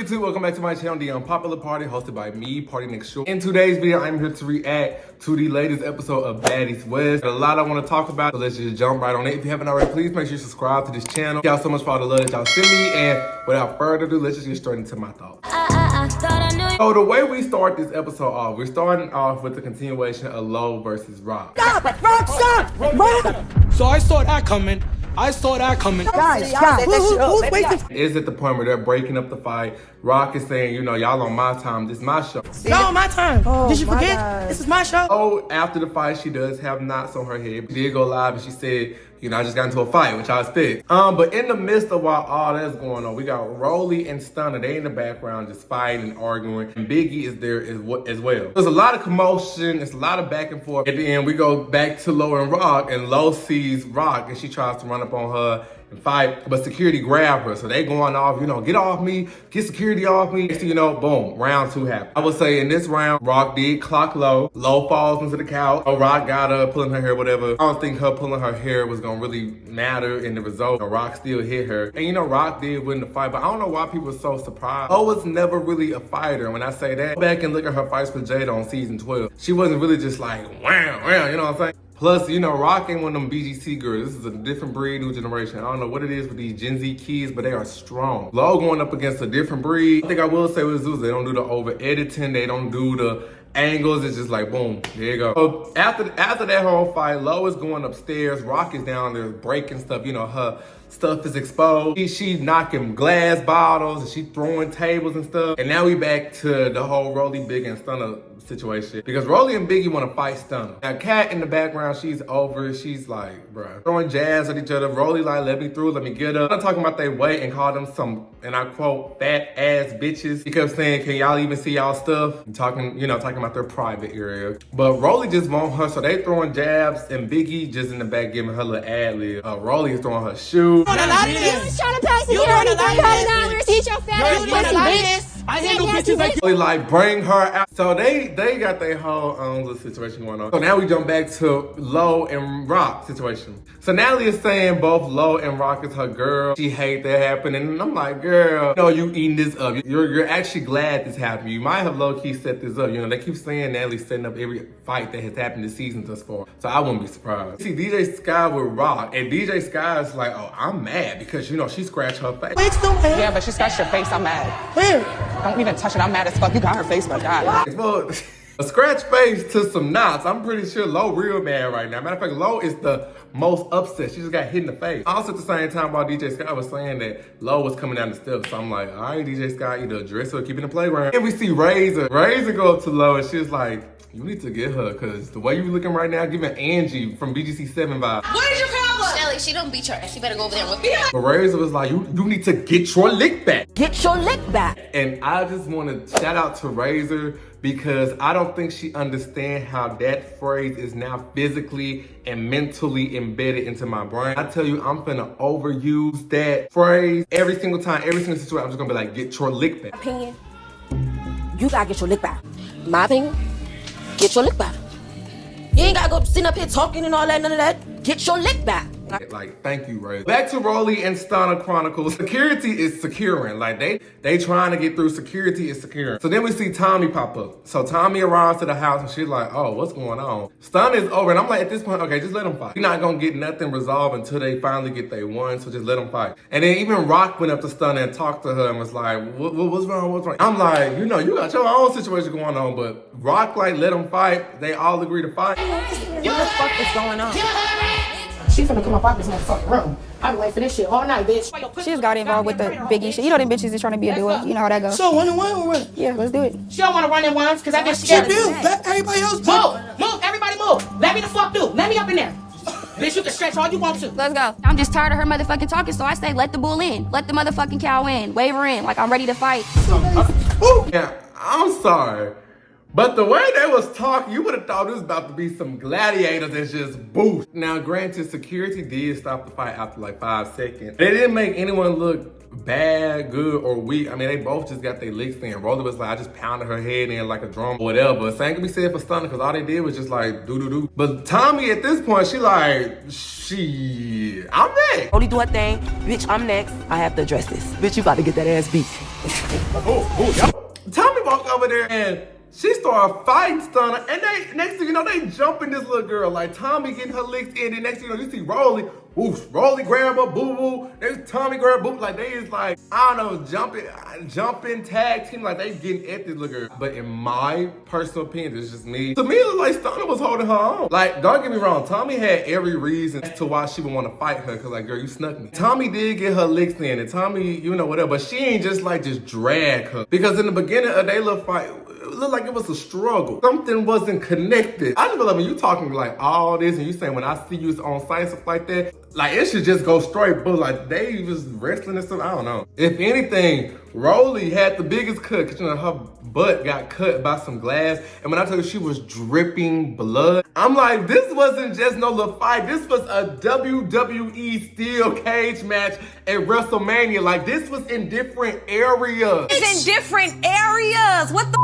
YouTube, welcome back to my channel, The Unpopular Party, hosted by me, Party Next Show. In today's video, I'm here to react to the latest episode of Baddies West. A lot I want to talk about, so let's just jump right on it. If you haven't already, please make sure you subscribe to this channel. Thank y'all so much for all the love that y'all send me, and without further ado, let's just get straight into my thoughts. So the way we start this episode off, we're starting off with the continuation of Low versus Rock. Stop! Rock, stop! Rock! So I saw that coming. Guys, who's wasting? Is at the point where they're breaking up the fight. Rock is saying, you know, y'all on my time, this is my show. Y'all on my time. Did you forget? God. This is my show. Oh, after the fight, she does have knots on her head. She did go live and she said, you know, I just got into a fight, which I expect. But in the midst of while all that's going on, we got Rolly and Stunner. They in the background just fighting and arguing. And Biggie is there as well. There's a lot of commotion. It's a lot of back and forth. At the end, we go back to Low and Rock, and Low sees Rock and she tries to run up on her and fight, but security grab her. So they going off, you know, get off me, get security off me. So, you know, boom, round two happened. I would say in this round, Rock did clock Low. Low falls into the couch. Oh, Rock got her pulling her hair, whatever. I don't think her pulling her hair was gonna really matter in the result. Rock still hit her. And you know, Rock did win the fight, but I don't know why people are so surprised. Low was never really a fighter. When I say that, go back and look at her fights with Jada on season 12. She wasn't really just like, wow, you know what I'm saying? Plus, you know, Rock ain't one of them BGC girls. This is a different breed, new generation. I don't know what it is with these Gen Z kids, but they are strong. Low going up against a different breed. I think I will say with Zeus, they don't do the over editing. They don't do the angles. It's just like, boom, there you go. So after that whole fight, Low is going upstairs. Rock is down there breaking stuff. You know, her stuff is exposed. She's knocking glass bottles and she throwing tables and stuff. And now we back to the whole Rolly, Big, and Stunner situation. Because Rolly and Biggie want to fight Stunner. Now, Kat in the background, she's over it. She's like, bruh, throwing jabs at each other. Rolly like, let me through, let me get up. I'm talking about they weight and call them some, and I quote, fat ass bitches. He kept saying, can y'all even see y'all stuff? And talking about their private area. But Rolly just want her, so they throwing jabs, and Biggie just in the back giving her little ad lib. Rolly is throwing her shoe. You was trying to pay security $300, eat your fat pussy, bitch. I handle bitches like Really like bring her out. So they got their whole little situation going on. So now we jump back to Low and Rock situation. So Natalie is saying both Low and Rock is her girl. She hate that happening. And I'm like, girl, no, you eating this up. You're actually glad this happened. You might have low-key set this up. You know, they keep saying Natalie's setting up every fight that has happened this season thus far. So I wouldn't be surprised. See, DJ Sky with Rock, and DJ Sky is like, oh, I'm mad because, you know, she scratched her face. Yeah, but she scratched your face. I'm mad. Where? Don't even touch it. I'm mad as fuck. You got her face, my God. Well, a scratch face to some knots. I'm pretty sure Low real mad right now. Matter of fact, Low is the most upset. She just got hit in the face. Also at the same time while DJ Sky was saying that Low was coming down the steps. So I'm like, all right, DJ Sky, either address her or keep it in the playground. And we see Razor. Razor go up to Low and she's like, you need to get her, because the way you looking right now, giving Angie from BGC7 vibe. What is your problem? Shelly, she don't beat her. She better go over there and whip her. But Razor was like, you need to get your lick back. Get your lick back. And I just want to shout out to Razor, because I don't think she understands how that phrase is now physically and mentally embedded into my brain. I tell you, I'm finna overuse that phrase every single time, every single situation. I'm just gonna be like, get your lick back. Opinion, you gotta get your lick back. My opinion, get your lick back. You ain't gotta go sitting up here talking and all that, none of that. Get your lick back. Like, thank you, Ray. Back to Rolly and Stunner Chronicles. Security is securing. Like, they trying to get through. Security is securing. So then we see Tommy pop up. So Tommy arrives to the house and she's like, oh, what's going on? Stunner is over. And I'm like, at this point, okay, just let them fight. You're not gonna get nothing resolved until they finally get their one, so just let them fight. And then even Rock went up to Stunner and talked to her and was like, what's wrong, what's wrong? I'm like, you know, you got your own situation going on, but Rock, like, let them fight. They all agree to fight. What the fuck is going on? She finna come up out this motherfucking room. I've been waiting for this shit all night, bitch. She just got involved with the Biggie shit. You know them bitches is trying to be a duo. You know how that goes. So 1-on-1 or what? Yeah, let's do it. She don't want to run in ones because that bitch She scared. do. Let everybody else do. Move, everybody move. Let me the fuck do. Let me up in there. Bitch, you can stretch all you want to. Let's go. I'm just tired of her motherfucking talking, so I say let the bull in. Let the motherfucking cow in. Wave her in. Like I'm ready to fight. Yeah, I'm sorry, But the way they was talking, you would have thought it was about to be some gladiators that's just boost. Now, granted, security did stop the fight after like 5 seconds. They didn't make anyone look bad, good, or weak. I mean, they both just got their licks in. Rolly was like, I just pounded her head in like a drum or whatever. Same can be said for Stunner, because all they did was just like do-do-do. But Tommy, at this point, she like, I'm next. Only do her thing. Bitch, I'm next. I have to address this. Bitch, you got to get that ass beat. Tommy walked over there and she started fighting Stunner, and they, next thing you know, they jumping this little girl. Like, Tommy getting her licks in, and next thing you know, you see Rolly, whoosh, Rolly grab her, boo-boo, there's Tommy grab boo, like, they is like, I don't know, jumping, tag team, like, they getting at this little girl. But in my personal opinion, it's just me, to me, it looked like Stunner was holding her own. Like, don't get me wrong, Tommy had every reason to why she would want to fight her, because, like, girl, you snuck me. Tommy did get her licks in, and Tommy, you know, whatever, but she ain't just, like, just drag her. Because in the beginning of their little fight, it looked like it was a struggle. Something wasn't connected. I just feel like when you talking like all this and you saying when I see you on site, stuff like that, like it should just go straight, but like they was wrestling and stuff, I don't know. If anything, Rolly had the biggest cut, because you know, her butt got cut by some glass, and when I told you she was dripping blood, I'm like, this wasn't just no little fight, this was a WWE steel cage match at WrestleMania. Like, this was in different areas. It's in different areas. What the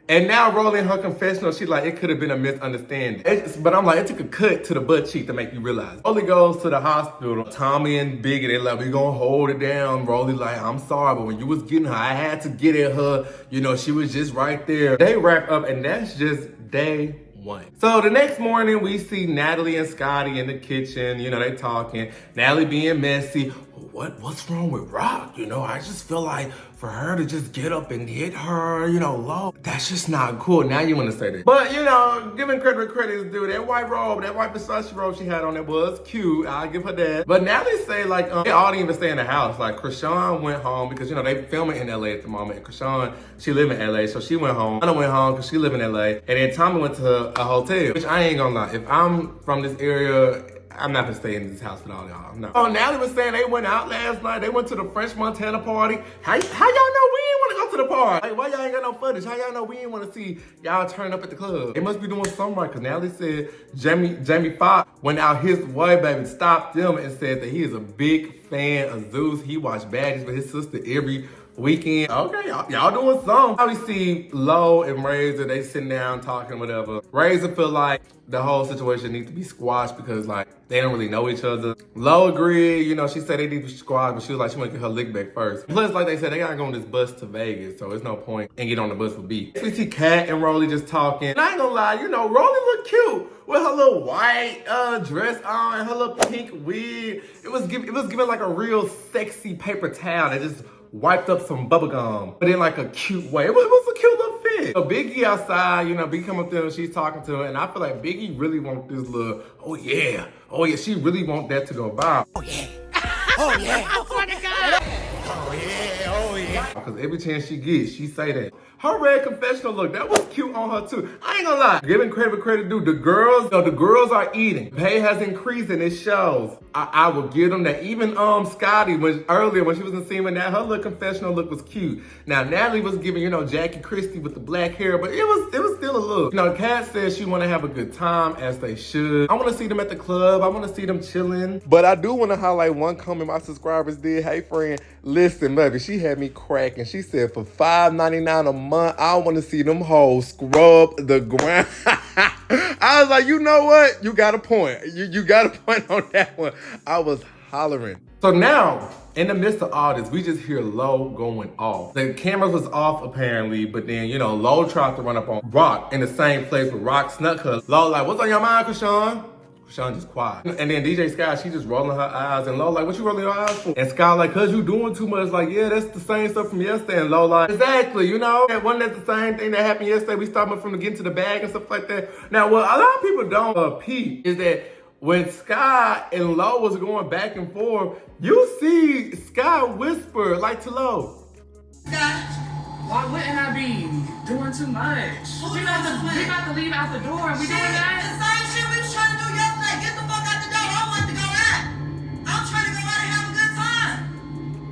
And now Rolly in her confessional, she like, it could have been a misunderstanding. But I'm like, it took a cut to the butt cheek to make you realize. Rolly goes to the hospital. Tommy and Biggie, they like, we gonna hold it down. Rolly like, I'm sorry, but when you was getting her, I had to get at her. You know, she was just right there. They wrap up, and that's just day one. So the next morning, we see Natalie and Scotty in the kitchen. You know, they talking. Natalie being messy. What's wrong with Rock? You know, I just feel like for her to just get up and hit her, you know, low, that's just not cool. Now you want to say that. But, you know, giving credit where credit is due. That white robe, that white Versace robe she had on, that was cute. I'll give her that. But Natalie say, like, they all didn't even stay in the house. Like, Krishan went home because, you know, they filming in LA at the moment. And Krishan, she live in LA, so she went home. Anna went home because she live in LA. And then Tommy went to a hotel, which I ain't gonna lie. If I'm from this area, I'm not gonna stay in this house with all y'all, no. Oh, Natalie was saying they went out last night. They went to the French Montana party. How y'all know we ain't wanna go to the party? Like, why y'all ain't got no footage? How y'all know we ain't wanna see y'all turn up at the club? They must be doing something right, because Natalie said Jamie Foxx went out his way, baby, stopped them and said that he is a big fan of Zeus. He watched Baddies with his sister every weekend. Okay, y'all doing something. Now we see Lo and Razor, they sitting down talking, whatever. Razor feel like the whole situation needs to be squashed because, like, they don't really know each other. Lo agreed, you know, she said they need to be squashed, but she was like, she want to get her lick back first. Plus, like they said, they gotta go on this bus to Vegas, so there's no point in get on the bus with B. We see Kat and Rolly just talking. And I ain't gonna lie, you know, Rolly look cute with her little white dress on and her little pink wig. It was giving like a real sexy paper towel that just wiped up some bubble gum, but in like a cute way. It was a cute little fit. So Biggie outside, you know, Biggie come up there and she's talking to her, and I feel like Biggie really want this little, oh yeah, she really want that to go by. Oh yeah, oh yeah, oh my God. Oh yeah, oh yeah. Because every chance she gets, she say that. Her red confessional look, that was cute on her too. I ain't gonna lie, giving credit where credit due. The girls are eating. Pay has increased and it shows. I will give them that. Even Scotty, earlier when she was in scene with that, her little confessional look was cute. Now Natalie was giving, you know, Jackie Christie with the black hair, but it was still a look. You know, Kat says she wanna have a good time, as they should. I wanna see them at the club. I wanna see them chilling. But I do wanna highlight one comment my subscribers did. Hey friend, listen, baby, she had me cracking. She said for $5.99 a month, I want to see them hoes scrub the ground. I was like, you know what? You got a point. You got a point on that one. I was hollering. So now, in the midst of all this, we just hear Lo going off. The cameras was off apparently, but then, you know, Lo tried to run up on Rock in the same place where Rock snuck her. Lo like, what's on your mind, Krishan? Krishan just quiet. And then DJ Sky, she just rolling her eyes, and Lo like, what you rolling your eyes for? And Sky like, cause you doing too much. Like, yeah, that's the same stuff from yesterday. And Lo like, exactly, you know, wasn't that the same thing that happened yesterday? We stopped from getting to the bag and stuff like that. Now, what a lot of people don't peep is that when Sky and Lo was going back and forth, you see Sky whisper like to Lo, Why wouldn't I be doing too much? We about to leave out the door and we doing that? The same shit we was trying to do yesterday. Get the fuck out the door. I want to go out. I'm trying to go out and have a good time.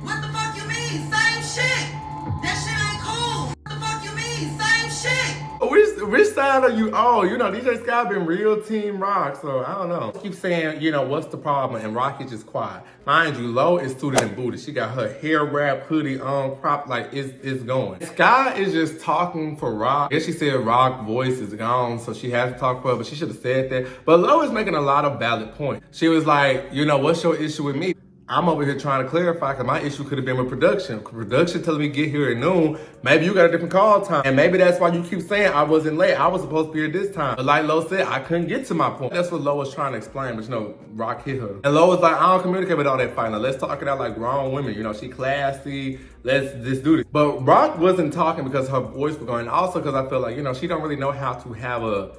What the fuck you mean? Same shit. That shit ain't cool. What the fuck you mean? Same shit. we which side are you on? You know, DJ Sky been real Team Rock, so I don't know. Keep saying, you know, what's the problem? And Rocky just quiet. Mind you, Lo is suited and booted. She got her hair wrap, hoodie on, crop, like it's going. Sky is just talking for Rock. I guess she said Rock voice is gone, so she has to talk for her, but she should have said that. But Lo is making a lot of valid points. She was like, you know, what's your issue with me? I'm over here trying to clarify because my issue could have been with production. Production telling me get here at noon. Maybe you got a different call time. And maybe that's why you keep saying I wasn't late. I was supposed to be here this time. But like Lo said, I couldn't get to my point. That's what Lo was trying to explain, but you know, Rock hit her. And Lo was like, I don't communicate with all that fighting. Let's talk it out like grown women. You know, she classy. Let's just do this. But Rock wasn't talking because her voice was going. Also because I feel like, you know, she don't really know how to have a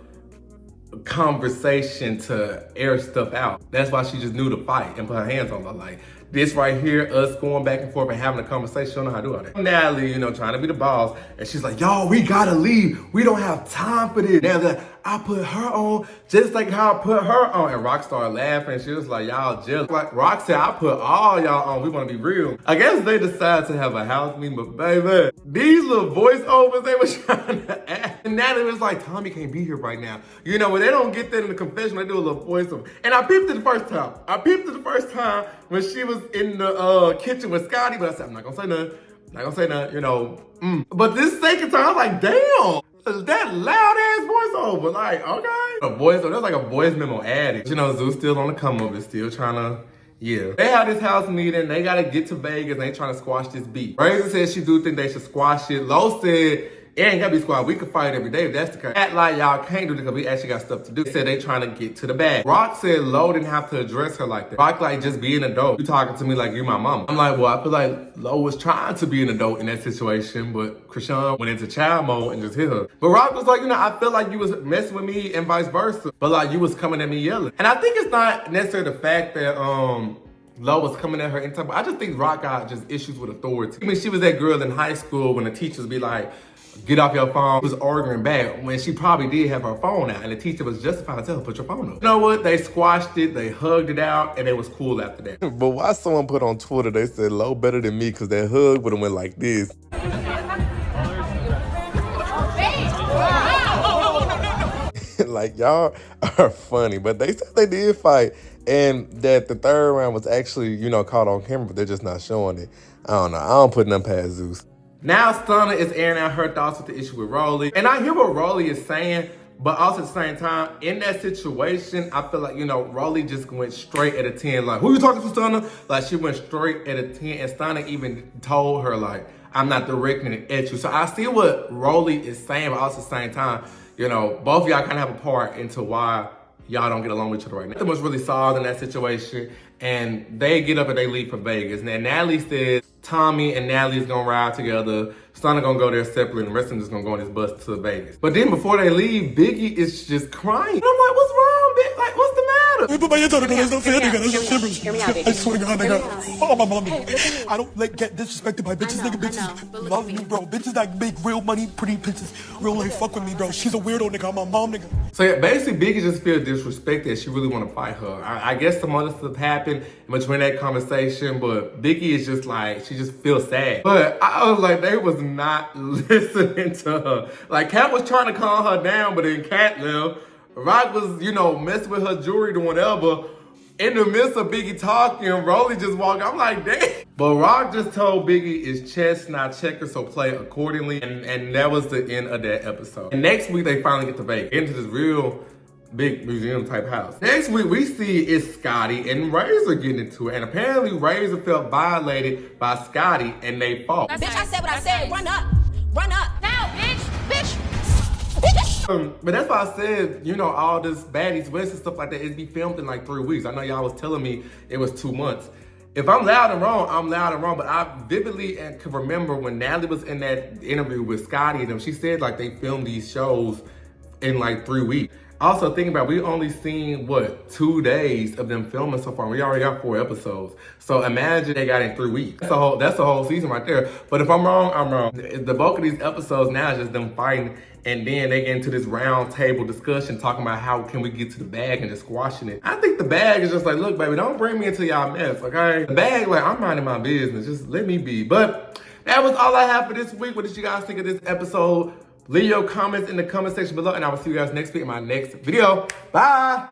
conversation to air stuff out. That's why she just knew to fight and put her hands on her. Like, this right here, us going back and forth and having a conversation, she don't know how to do all that. Natalie, you know, trying to be the boss, and she's like, yo, we gotta leave. We don't have time for this. Now that I put her on just like how I put her on. And Rock started laughing. She was like, y'all jealous. Like Rock said, I put all y'all on. We want to be real. I guess they decided to have a house meeting, but baby, these little voiceovers they were trying to add. And Natalie was like, Tommy can't be here right now. You know, when they don't get that in the confession, they do a little voiceover. And I peeped it the first time. When she was in the kitchen with Scotty, but I said, I'm not gonna say nothing. You know. But this second time, I was like, damn. That loud ass voiceover, like, okay. A voiceover, that's like a voice memo added. You know, Zeus still on the come up, is still trying to, yeah. They have this house meeting, they gotta get to Vegas, and they trying to squash this beat. Razor said she do think they should squash it. Lo said, it ain't gotta be squashed, we can fight every day if that's the case. Act like y'all can't do it because we actually got stuff to do. They said they trying to get to the bag. Rock said Lo didn't have to address her like that. Rock like, just be an adult. You talking to me like you my mama. I'm like, well, I feel like Lo was trying to be an adult in that situation, but Krishan went into child mode and just hit her. But Rock was like, you know, I feel like you was messing with me and vice versa. But like, you was coming at me yelling. And I think it's not necessarily the fact that, Lo was coming at her anytime, but I just think Rock got just issues with authority. I mean, she was that girl in high school when the teachers be like, get off your phone. She was arguing back when she probably did have her phone out, and the teacher was justified to tell her, put your phone up. You know what? They squashed it, they hugged it out, and it was cool after that. But why someone put on Twitter, they said Lo better than me because that hug would have went like this. Like, y'all are funny, but they said they did fight, and that the third round was actually, you know, caught on camera, but they're just not showing it. I don't know. I don't put nothing past Zeus. Now Stunner is airing out her thoughts with the issue with Rolly. And I hear what Rolly is saying, but also at the same time, in that situation, I feel like, you know, Rolly just went straight at a 10. Like, who you talking to, Stunner? Like, she went straight at a 10, and Stunner even told her, like, I'm not directing it at you. So I see what Rolly is saying, but also at the same time, you know, both of y'all kind of have a part into why y'all don't get along with each other right now. Nothing was really solved in that situation, and they get up and they leave for Vegas. And then Natalie says Tommy and Natalie's gonna ride together. Stunner gonna go there separately, and the rest of them just gonna go on this bus to Vegas. But then before they leave, Biggie is just crying. And I'm like, what's wrong, Big? Like, what's the matter? I swear to God, nigga. Oh, my mom. I don't like get disrespected by bitches. Nigga, bitches love me, bro. Bitches that make real money, pretty bitches, real life fuck with me, bro. She's a weirdo, nigga. I'm my mom, nigga. So yeah, basically, Biggie just feels disrespected. She really want to fight her. I guess some other stuff happened in between that conversation, but Biggie is just like, she just feels sad. But I was like, they was not listening to her. Like, Kat was trying to calm her down, but then Kat left. Rock was, you know, messing with her jewelry, doing whatever. In the midst of Biggie talking, Rolly just walked. I'm like, dang. But Rock just told Biggie it's chess, not checkers, so play accordingly. And that was the end of that episode. And next week, they finally get to Vegas, into this real big museum type house. Next week, we see it's Scotty and Razor getting into it. And apparently, Razor felt violated by Scotty, and they fought. Bitch, I said what I said. Run up. Run up. Now, bitch. Bitch. But that's why I said, you know, all this Baddies West and stuff like that, it'd be filmed in like 3 weeks. I know y'all was telling me it was 2 months. If I'm loud and wrong, I'm loud and wrong. But I vividly can remember when Natalie was in that interview with Scotty and them, she said like they filmed these shows in like 3 weeks. Also, thinking about, we only seen, what, 2 days of them filming so far. We already got 4 episodes. So imagine they got in 3 weeks. That's the whole season right there. But if I'm wrong, I'm wrong. The bulk of these episodes now is just them fighting, and then they get into this round table discussion talking about how can we get to the bag and just squashing it. I think the bag is just like, look, baby, don't bring me into y'all mess, okay? The bag, like, I'm minding my business. Just let me be. But that was all I have for this week. What did you guys think of this episode? Leave your comments in the comment section below, and I will see you guys next week in my next video. Bye.